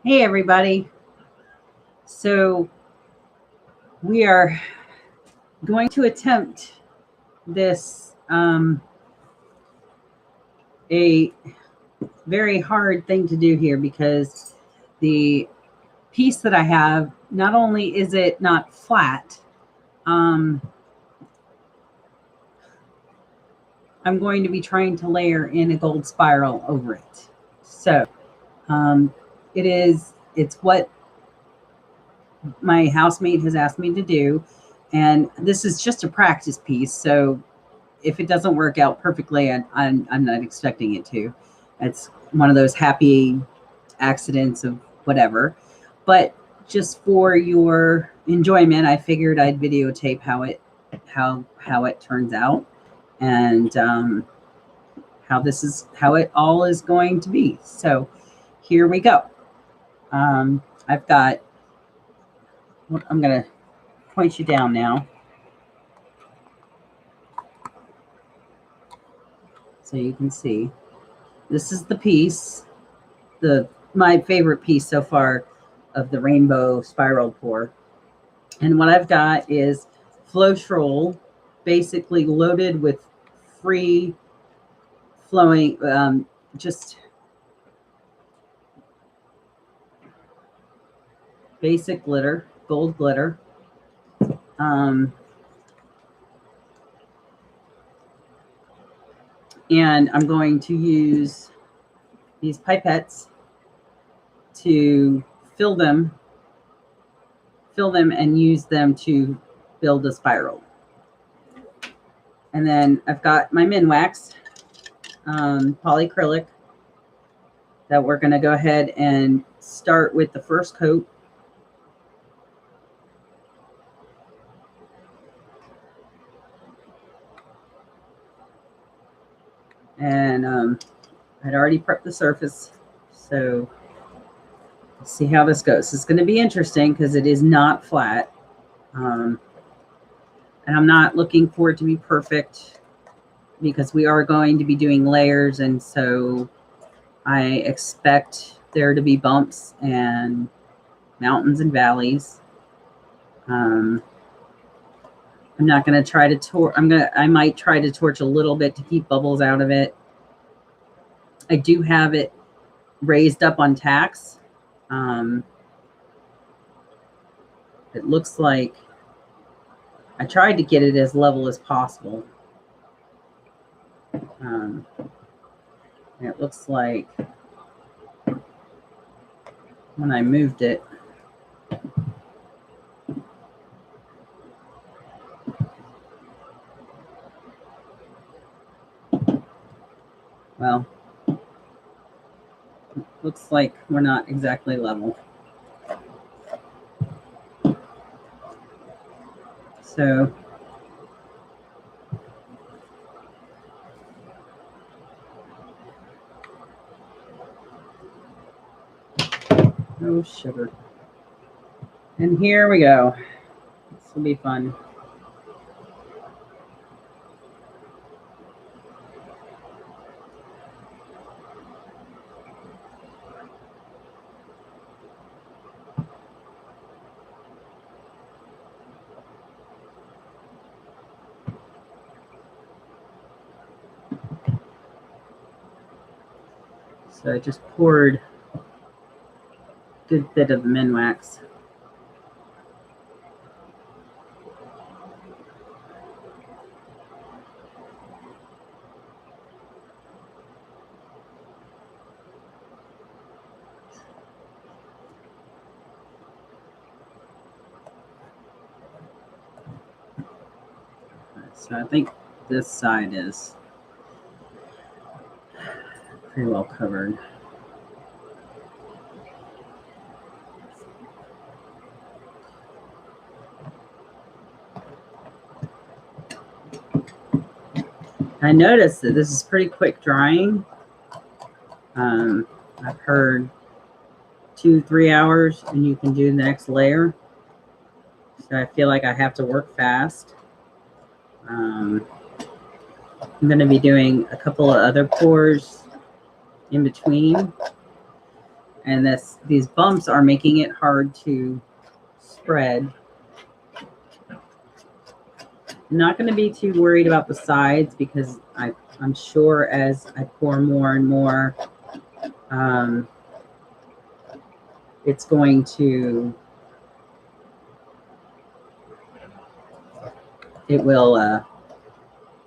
Hey everybody. So we are going to attempt this a very hard thing to do here because the piece that I have, not only is it not flat, I'm going to be trying to layer in a gold spiral over it. So it's what my housemate has asked me to do. And this is just a practice piece. So if it doesn't work out perfectly, I'm not expecting it to. It's one of those happy accidents of whatever. But just for your enjoyment, I figured I'd videotape how it turns out, and how it all is going to be. So here we go. I've got. I'm gonna point you down now, so you can see. This is the piece, my favorite piece so far of the rainbow spiral pour. And what I've got is Floetrol, basically loaded with free flowing, just basic glitter, gold glitter. And I'm going to use these pipettes to fill them and use them to build a spiral. And then I've got my minwax, polycrylic, that we're going to go ahead and start with the first coat. And I'd already prepped the surface, so let's see how this goes. It's going to be interesting because it is not flat, and I'm not looking for it to be perfect because we are going to be doing layers, and so I expect there to be bumps and mountains and valleys. I'm not going to try to torch. I might try to torch a little bit to keep bubbles out of it. I do have it raised up on tacks. It looks like I tried to get it as level as possible. And it looks like when I moved it, well, it looks like we're not exactly level. So oh sugar. And here we go. This will be fun. So I just poured a good bit of minwax. So I think this side is pretty well covered. I noticed that this is pretty quick drying. I've heard 2-3 hours and you can do the next layer. So I feel like I have to work fast. I'm going to be doing a couple of other pours in between. And these bumps are making it hard to spread. I'm not going to be too worried about the sides because I'm sure as I pour more and more, it's going to, it will,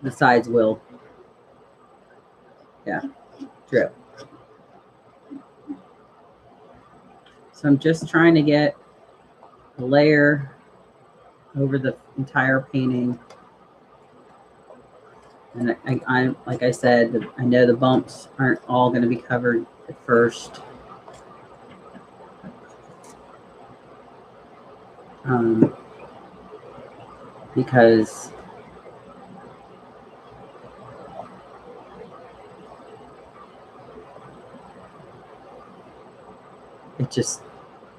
the sides will, yeah, drip. So I'm just trying to get a layer over the entire painting. And I like I said, I know the bumps aren't all going to be covered at first. Because it just,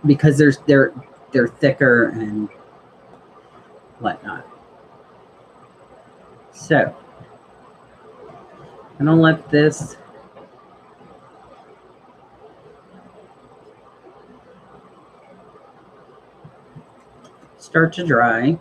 because they're thicker and whatnot. So I'm gonna let this start to dry.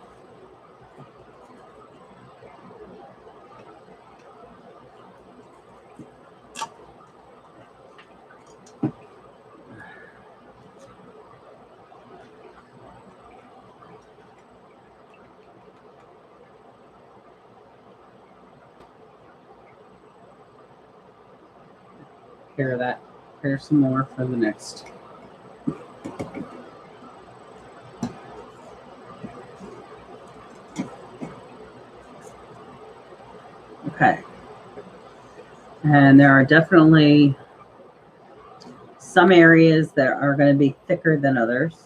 Prepare that. Prepare some more for the next. Okay. And there are definitely some areas that are going to be thicker than others.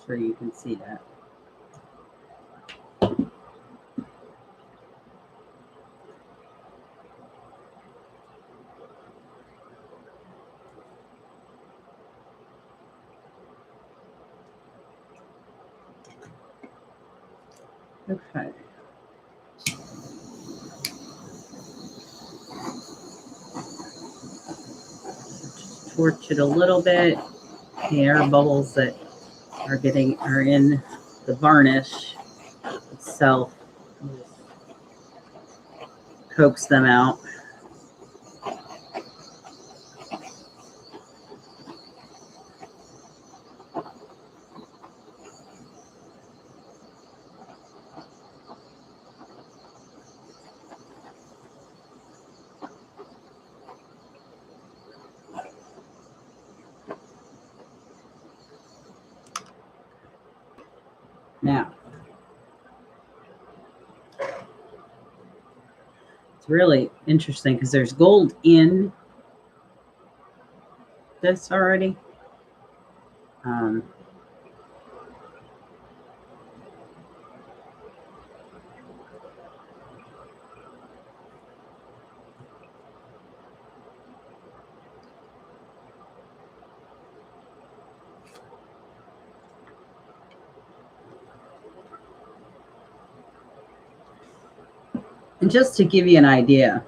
Sure you can see that. Okay. Just torch it a little bit. The air bubbles that are in the varnish itself, coax them out. Now, it's really interesting because there's gold in this already. And just to give you an idea,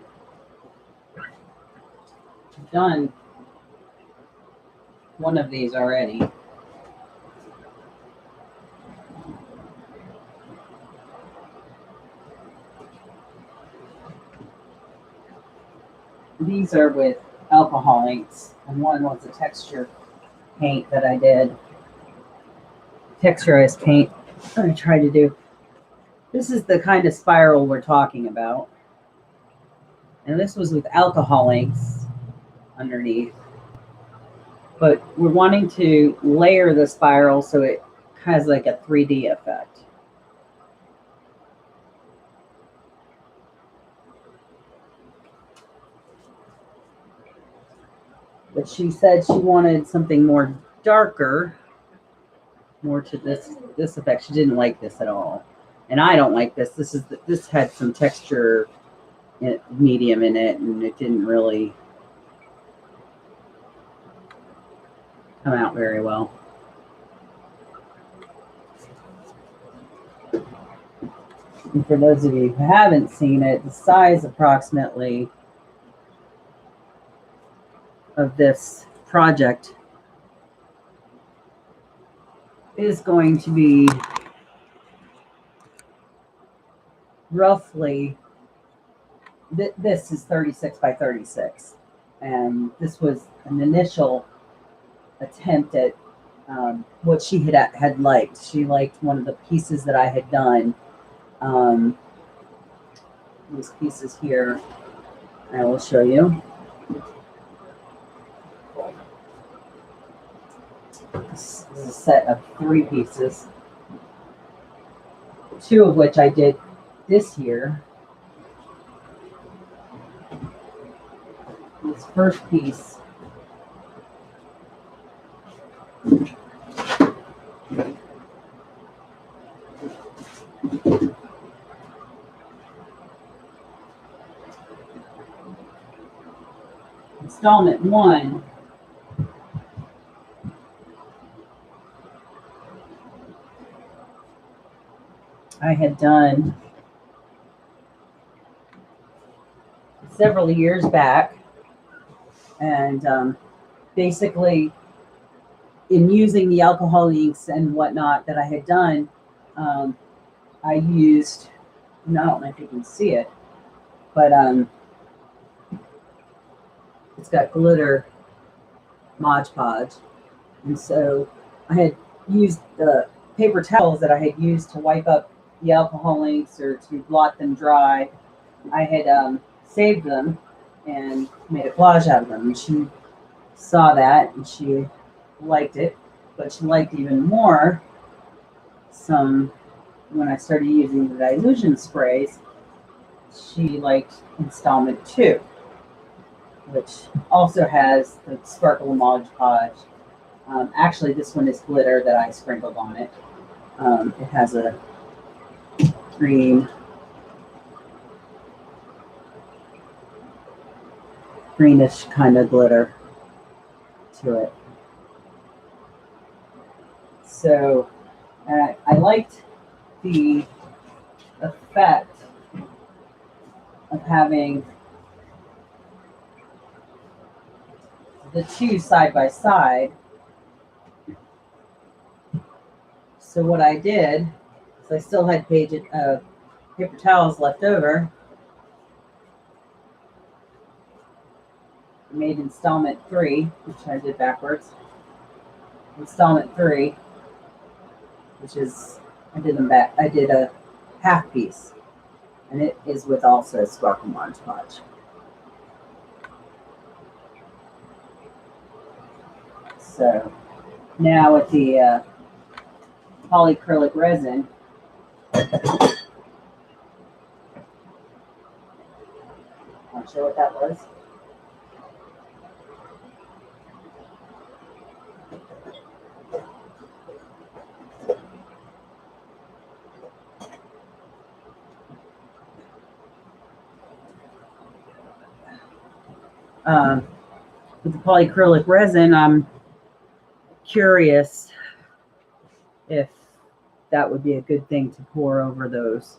I've done one of these already. These are with alcohol inks, and one was a texture paint that I did. Texturized paint that I tried to do. This is the kind of spiral we're talking about. And this was with alcohol inks underneath. But we're wanting to layer the spiral so it has like a 3D effect. But she said she wanted something more darker, more to this effect. She didn't like this at all. And I don't like this. This had some texture medium in it, and it didn't really come out very well. And for those of you who haven't seen it, the size approximately of this project is going to be roughly, this is 36 by 36. And this was an initial attempt at what she had liked. She liked one of the pieces that I had done. These pieces here, I will show you. This is a set of 3 pieces, 2 of which I did this year. This first piece installment 1 I had done several years back, and basically in using the alcohol inks and whatnot that I had done, I used, I don't know if you can see it, but it's got glitter Mod Podge. And so I had used the paper towels that I had used to wipe up the alcohol inks or to blot them dry. I had saved them and made a collage out of them. And she saw that and she liked it, but she liked even more when I started using the dilution sprays. She liked installment 2, which also has the sparkle Mod Podge. Actually, this one is glitter that I sprinkled on it. It has a greenish kind of glitter to it. So I liked the effect of having the 2 side by side. So what I did is I still had paper towels left over. I made installment 3, which I did backwards. Installment 3, which is, I did a half piece, and it is with also sparkle Mod Podge. So now with the polycrylic resin, not sure what that was. With the polycrylic resin, I'm curious if that would be a good thing to pour over those.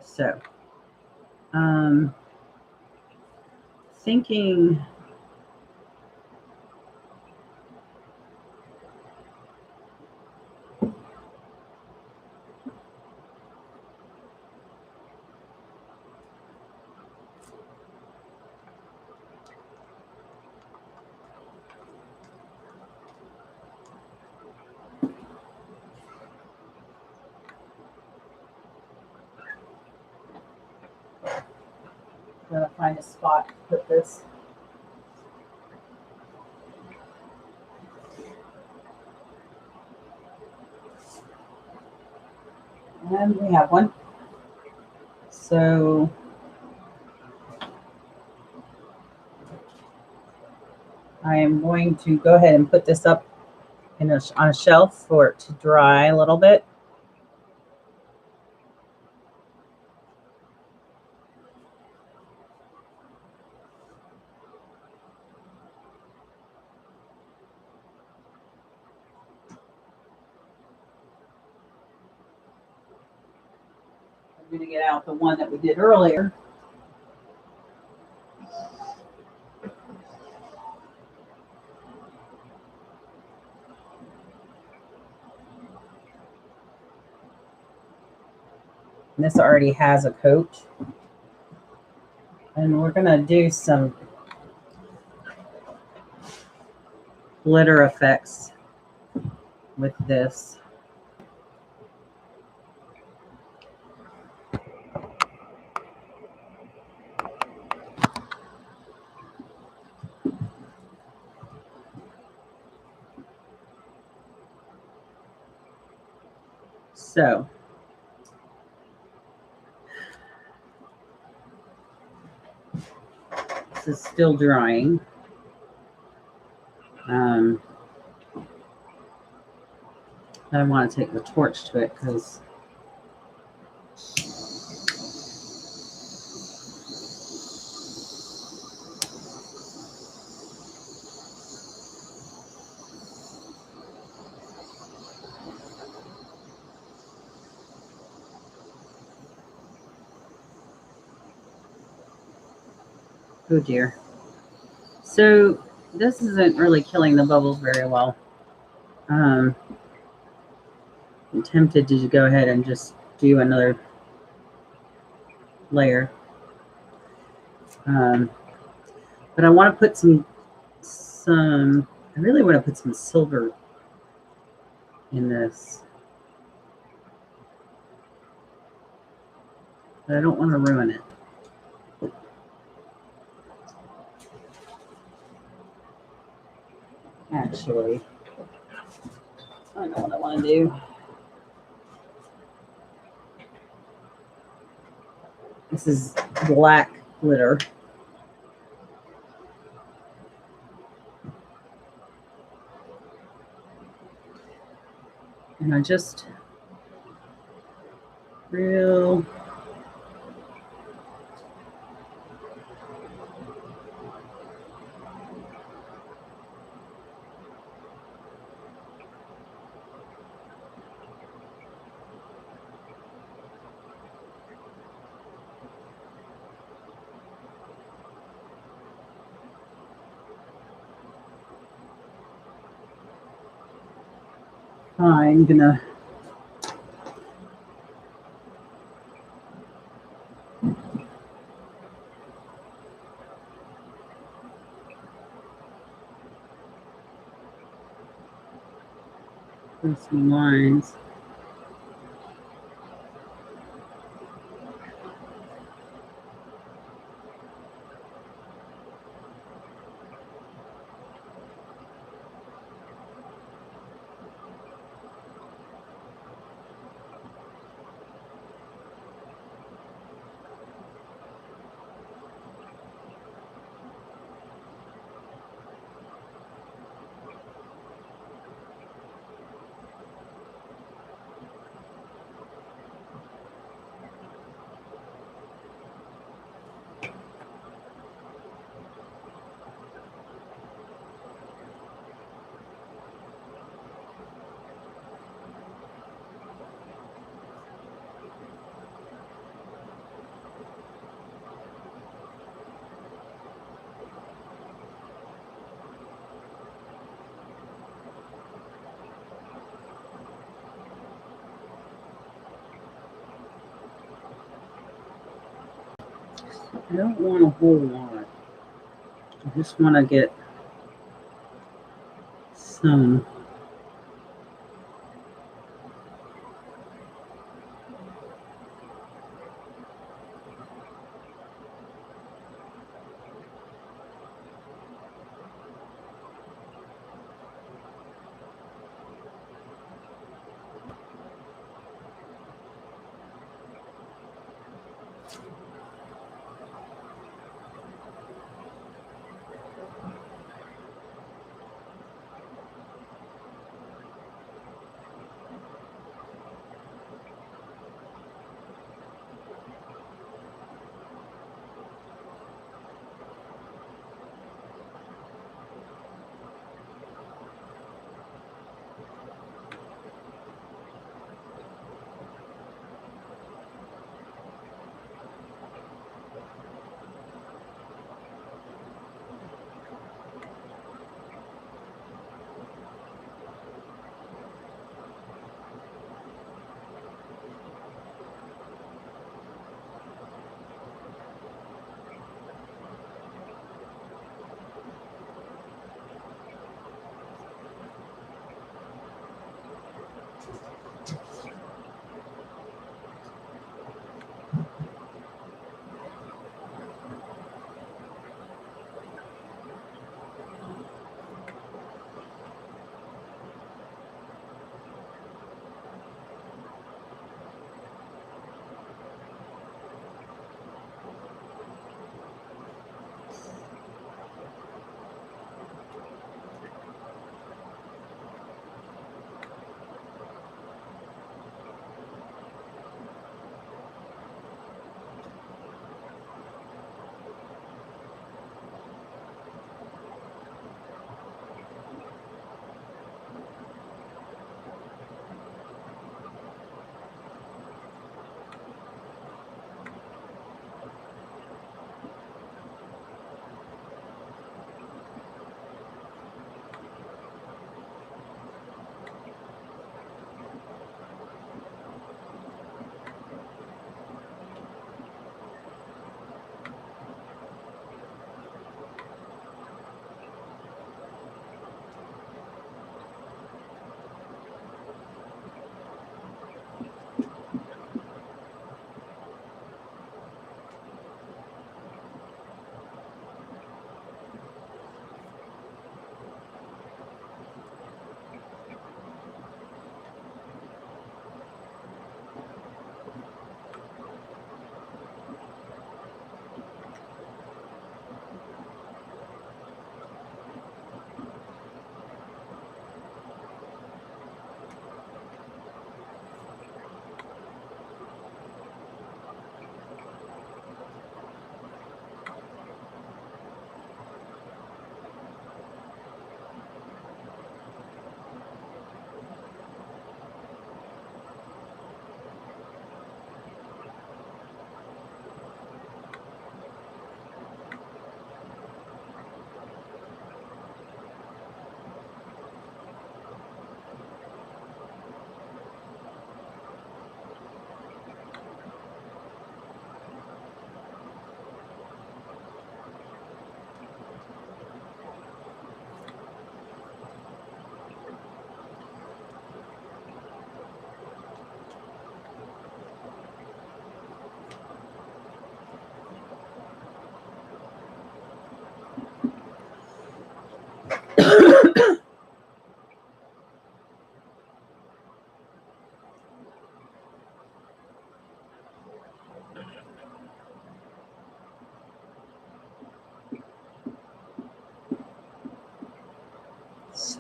So, thinking gotta find a spot to put this. And we have one. So I am going to go ahead and put this up on a shelf for it to dry a little bit. I'm going to get out the one that we did earlier. And this already has a coat. And we're going to do some glitter effects with this. So this is still drying. I want to take the torch to it because oh dear. So this isn't really killing the bubbles very well. I'm tempted to go ahead and just do another layer. But I want to put I really want to put some silver in this. But I don't want to ruin it. Actually, I know what I want to do. This is black glitter. And I just real I'm gonna do some lines. I don't want a whole lot. I just want to get some.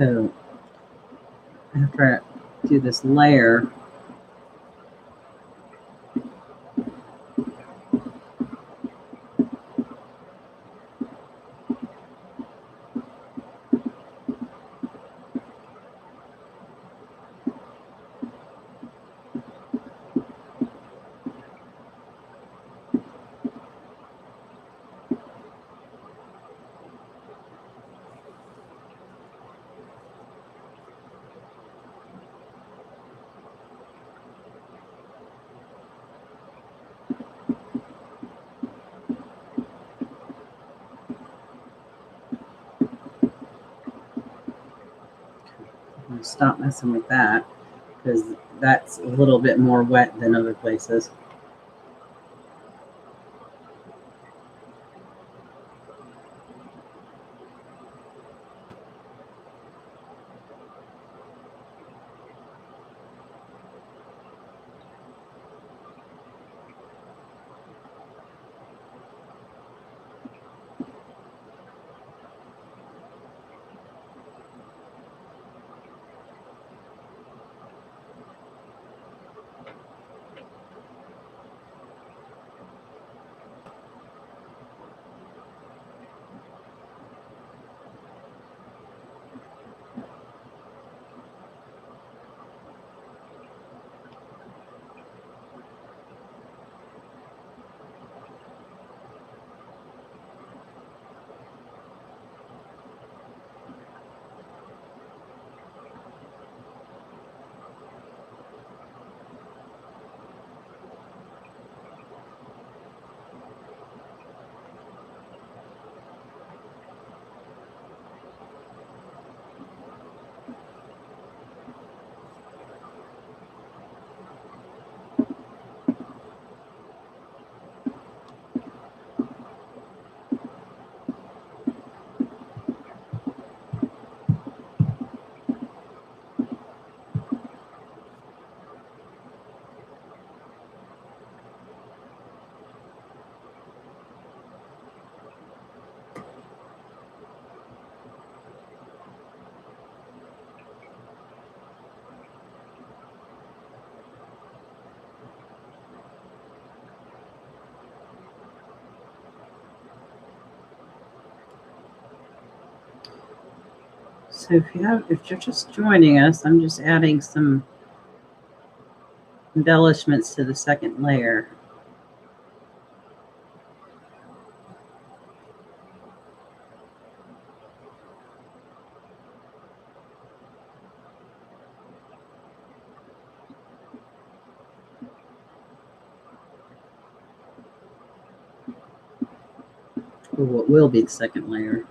So after I do this layer, I'm going to stop messing with that because that's a little bit more wet than other places. So if you're just joining us, I'm just adding some embellishments to the second layer. Or what will be the second layer.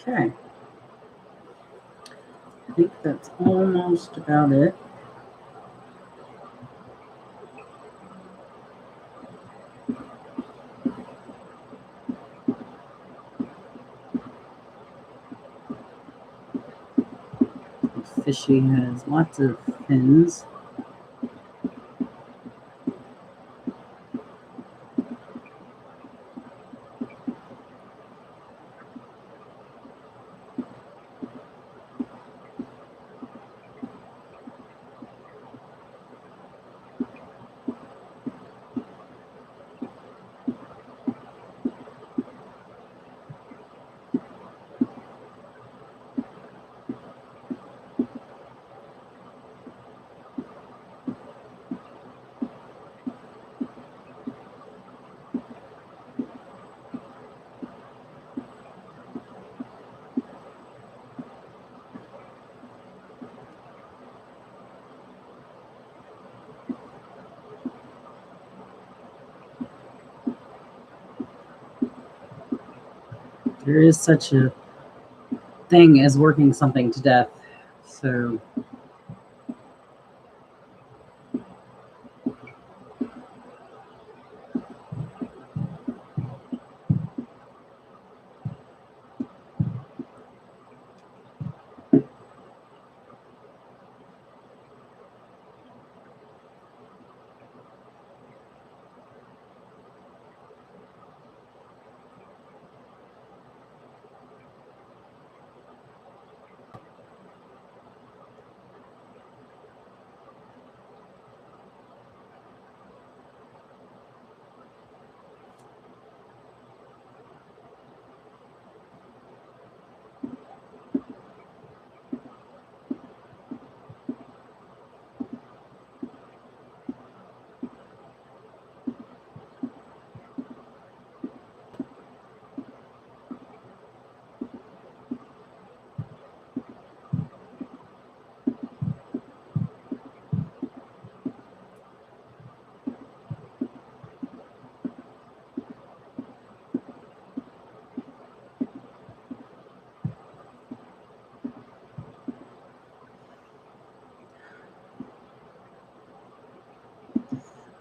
Okay. I think that's almost about it. The fishy has lots of fins. There is such a thing as working something to death. So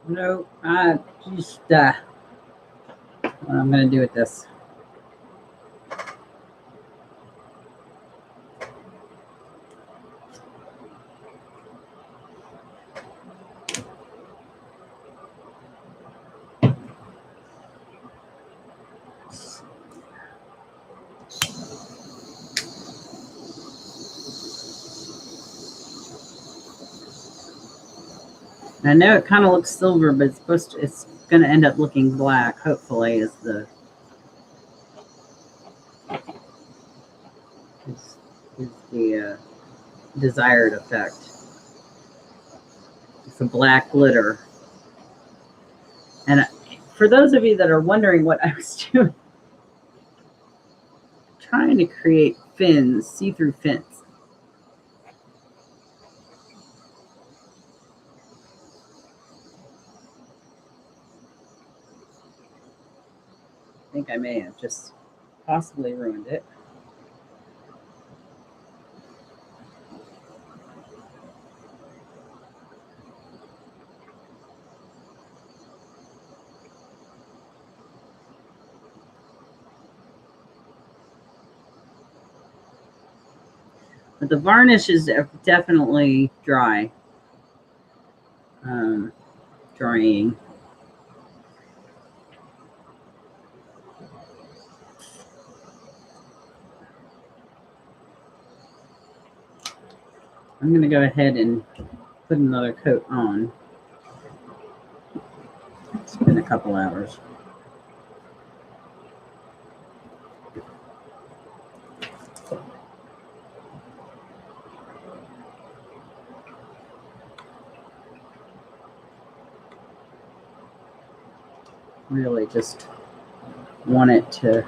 no, I just what I'm going to do with this. I know it kind of looks silver, but it's going to end up looking black, hopefully, is the desired effect. It's a black glitter. And for those of you that are wondering what I was doing, trying to create fins, see-through fins. I think I may have just possibly ruined it. But the varnish is definitely drying. I'm going to go ahead and put another coat on. It's been a couple hours. Really just want it to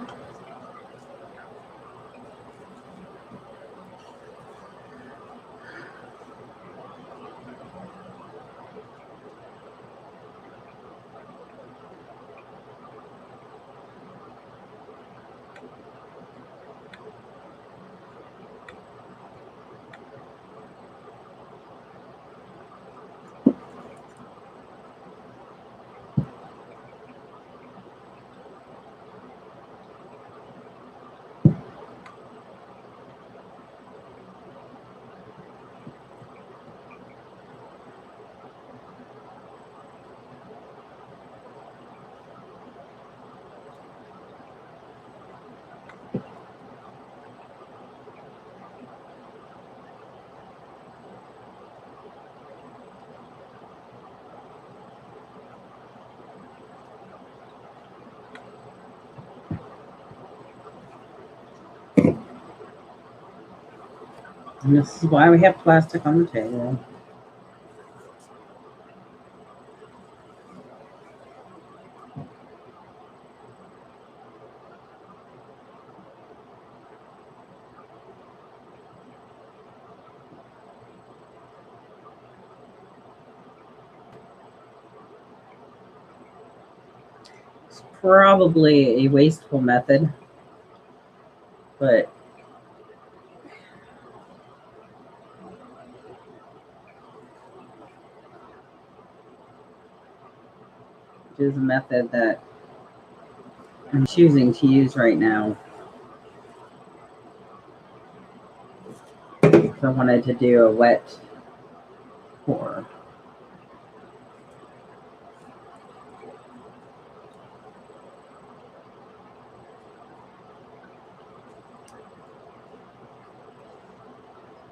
And this is why we have plastic on the table. It's probably a wasteful method, but it is a method that I'm choosing to use right now. So I wanted to do a wet pour.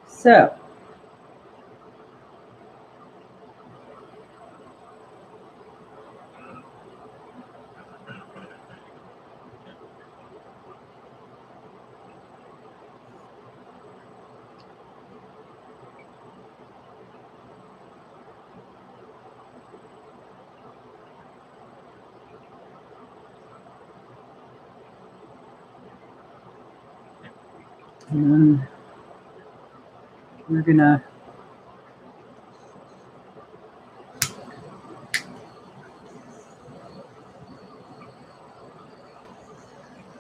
So and we're gonna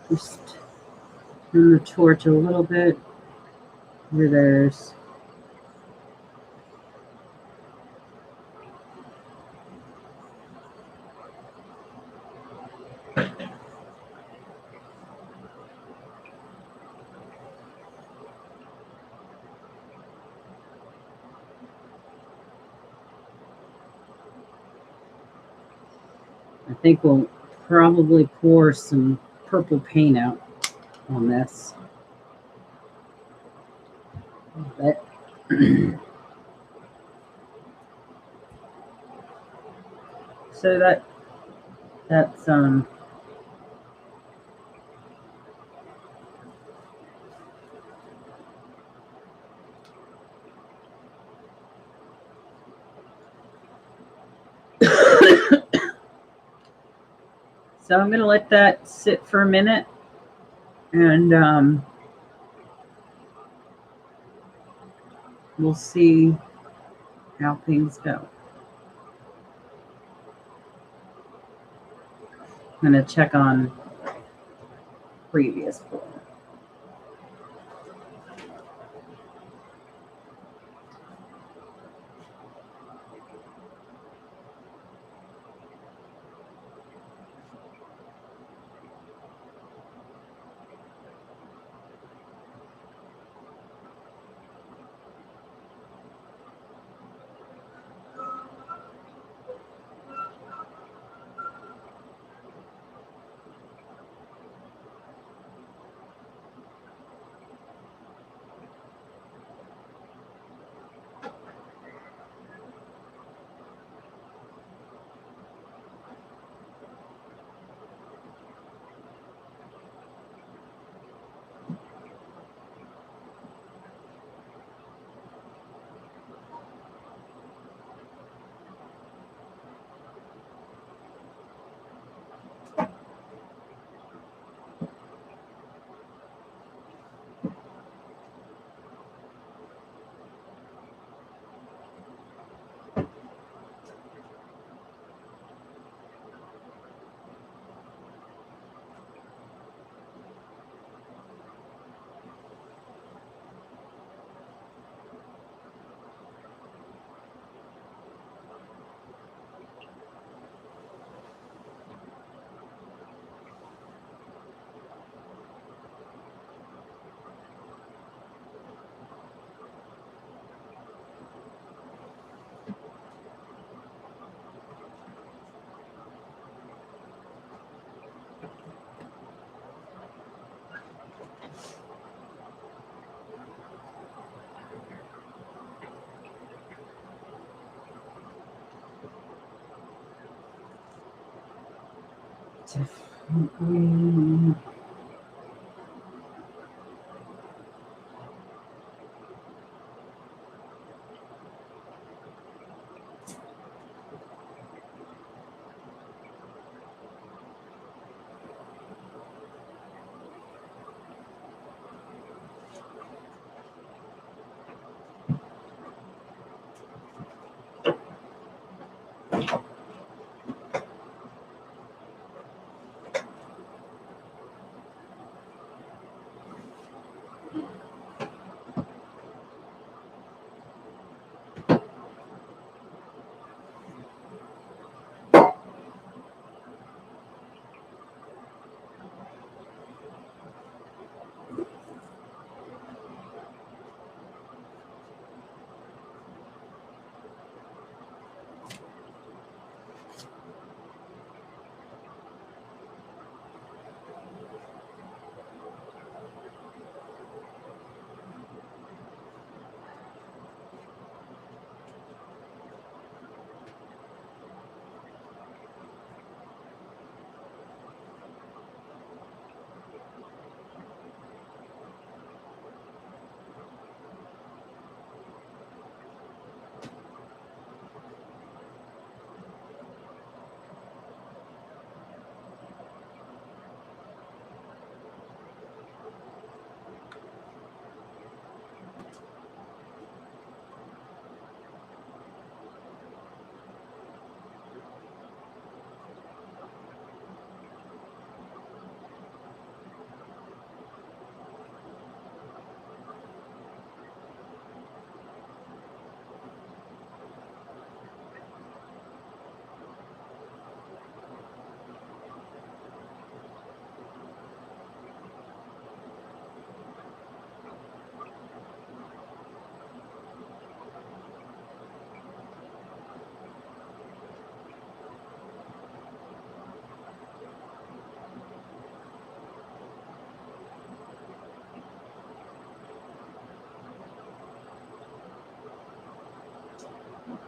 just turn the torch a little bit where there's I think we'll probably pour some purple paint out on this. But so that's so I'm gonna let that sit for a minute, and we'll see how things go. I'm gonna check on previous pour. Definitely.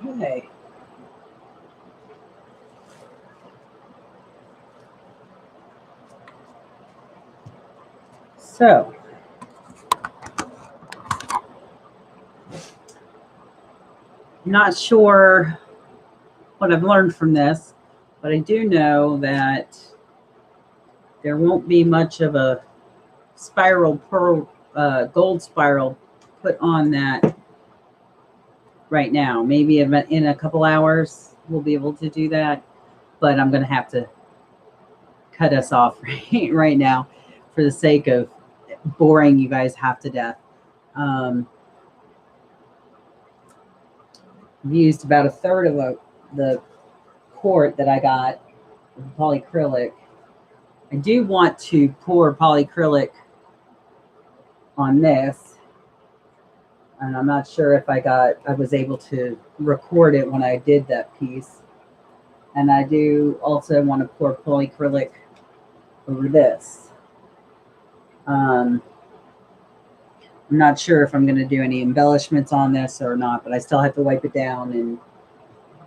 Okay. So, I'm not sure what I've learned from this, but I do know that there won't be much of a spiral pearl, gold spiral put on that right now. Maybe in a couple hours we'll be able to do that, but I'm going to have to cut us off right now for the sake of boring you guys half to death. I've used about a third of the quart that I got with polycrylic. I do want to pour polycrylic on this, and I'm not sure if I was able to record it when I did that piece. And I do also want to pour polycrylic over this. I'm not sure if I'm going to do any embellishments on this or not, but I still have to wipe it down and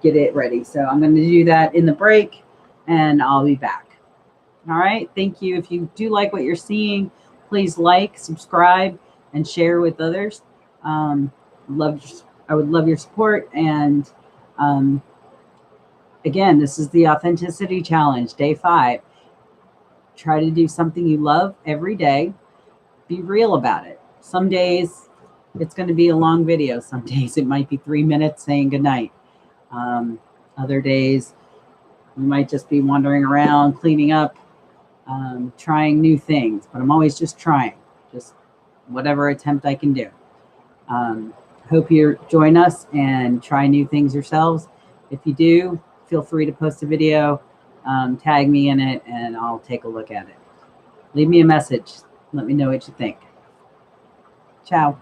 get it ready. So I'm going to do that in the break, and I'll be back. All right. Thank you. If you do like what you're seeing, please like, subscribe, and share with others. I would love your support. And again, this is the Authenticity Challenge, day 5. Try to do something you love every day. Be real about it. Some days it's going to be a long video. Some days it might be 3 minutes saying goodnight. Other days you might just be wandering around, cleaning up, trying new things. But I'm always just trying, just whatever attempt I can do. Hope you join us and try new things yourselves. If you do, feel free to post a video, tag me in it, and I'll take a look at it. Leave me a message. Let me know what you think. Ciao.